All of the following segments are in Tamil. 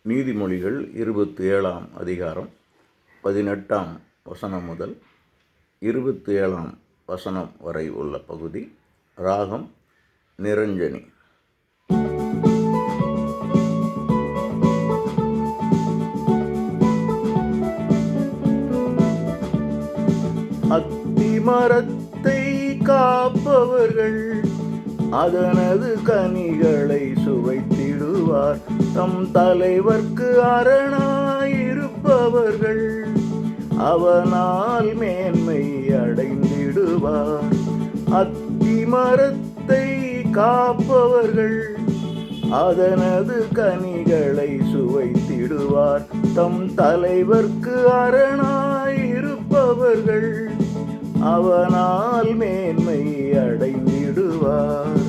நீதிமொழிகள் 27ஆம் அதிகாரம் 18ஆம் வசனம் முதல் 27ஆம் வசனம் வரை உள்ள பகுதி. ராகம் நிரஞ்சனி. அத்திமரத்தை காப்பவர்கள் அதனது கனிகளை சுவைத்திடுவார். தம் தலைவர்க்கு அரணாயிருப்பவர்கள் அவனால் மேன்மை அடைந்திடுவார். அத்திமரத்தை காப்பவர்கள் அதனது கனிகளை சுவைத்திடுவார். தம் தலைவர்க்கு அரணாயிருப்பவர்கள் அவனால் மேன்மை அடைந்திடுவார்.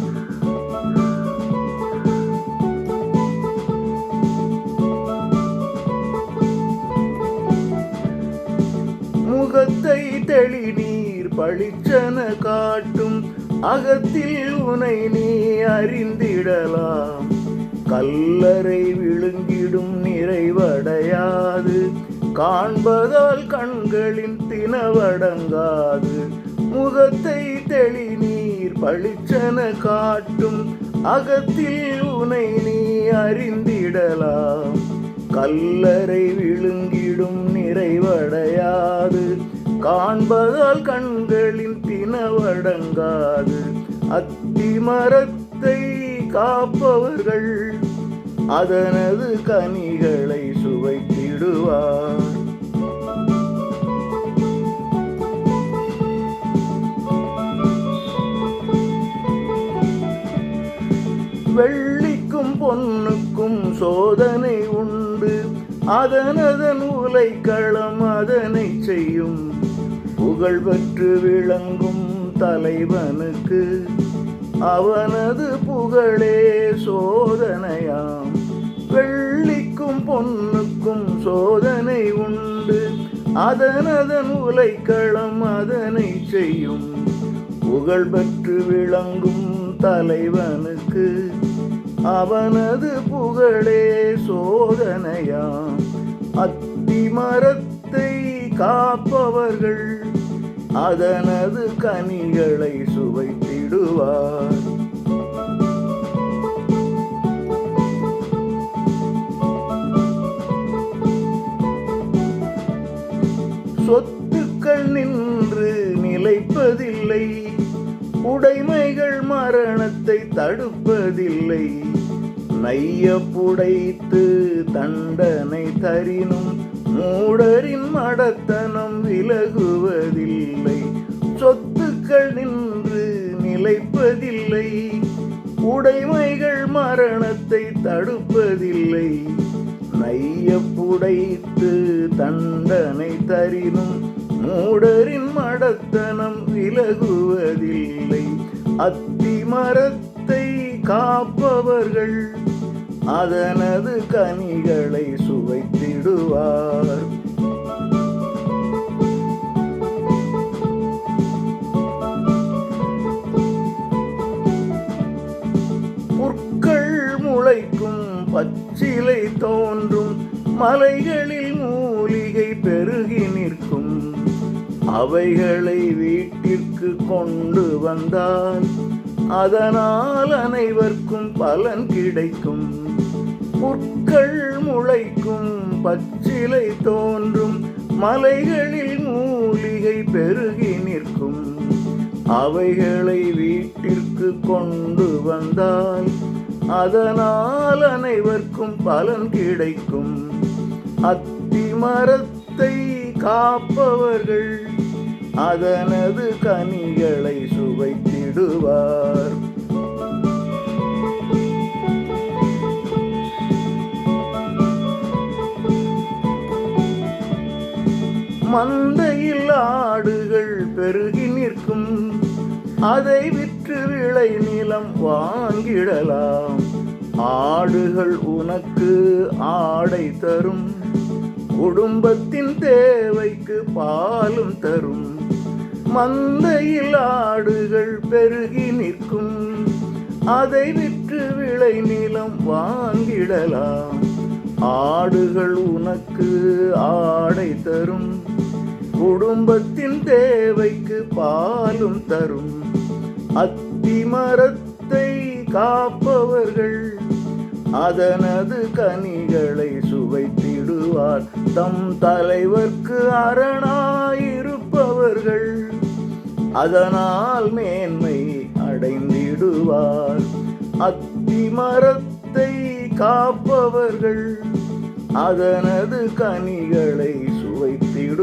முகத்தை தெளிநீர் பளிச்சென காட்டும், அகத்தில் உனை நீ அறிந்திடலாம். கல்லறை விழுங்கிடும் நிறைவடையாது, காண்பதால் கண்களின் தினவடங்காது. முகத்தை தெளிநீர் பளிச்சென காட்டும், அகத்தில் உனை நீ அறிந்திடலாம். கல்லறை விழுங்கிடும் நிறைவடையாது, காண்பதால் கண்களின் தினவடங்காது. அத்திமரத்தை காப்பவர்கள் அதனது கனிகளை சுவைத்திடுவார். வெள்ளிக்கும் பொன்னுக்கும் சோதனை உண்டு, அதனதன் உலைக்களம் அதனை செய்யும். புகழ் பெற்று விளங்கும் தலைவனுக்கு அவனது புகழே சோதனையாம். வெள்ளிக்கும் பொன்னுக்கும் சோதனை உண்டு, அதனதன் உலைக்களம் அதனை செய்யும். புகழ் பெற்று விளங்கும் தலைவனுக்கு அவனது புகழே சோதனையாம். அத்திமரத்தை காப்பவர்கள் அதனது கனிகளை சுவைத்திடுவார். சொத்துக்கள் நின்று நிலைப்பதில்லை, உடைமைகள் மரணத்தை தடுப்பதில்லை. நைய புடைத்து தண்டனை தரினும் மூடரின் மடத்தனம் விலகுவதில்லை. சொத்துக்கள் நின்று நிலைப்பதில்லை, உடைமைகள் மரணத்தை தடுப்பதில்லை. நைய புடைத்து தண்டனை தரினும் மூடரின் மடத்தனம் விலகுவதில்லை. அத்திமரத்தை காப்பவர்கள் அதனது கனிகளை சுவைத்திடுவார். புற்கள் முளைக்கும் பச்சிலை தோன்றும், மலைகளில் மூலிகை பெருகி நிற்கும். அவைகளை வீட்டிற்கு கொண்டு வந்தால் அதனால் அனைவருக்கும் பலன் கிடைக்கும். புற்கள் முளைக்கும் பச்சிலை தோன்றும், மலைகளில் மூலிகை பெருகி நிற்கும். அவைகளை வீட்டிற்கு கொண்டு வந்தால் அதனால் அனைவருக்கும் பலன் கிடைக்கும். அத்திமரத்தை காப்பவர்கள் அதனது கனிகளை சுவைத்திடுவார். மந்தையில் ஆடுகள் பெருகி நிற்கும், அதை விற்று விளை நிலம் வாங்கிடலாம். ஆடுகள் உனக்கு ஆடை தரும், குடும்பத்தின் தேவைக்கு பாலும் தரும். மந்தையில் ஆடுகள் பெருகி நிற்கும், அதை விற்று விளை நிலம் வாங்கிடலாம். ஆடுகள் உனக்கு ஆடை தரும், குடும்பத்தின் தேவைக்கு பாலும் தரும். அத்தி மரத்தை காப்பவர்கள் அதனது கனிகளை சுவைத்திடுவார். தம் தலைவர்க்கு அரணாயிருப்பவர்கள் அதனால் மேன்மை அடைந்திடுவார். அத்தி மரத்தை காப்பவர்கள் அதனது கனிகளை சுவைத்திடுவார்.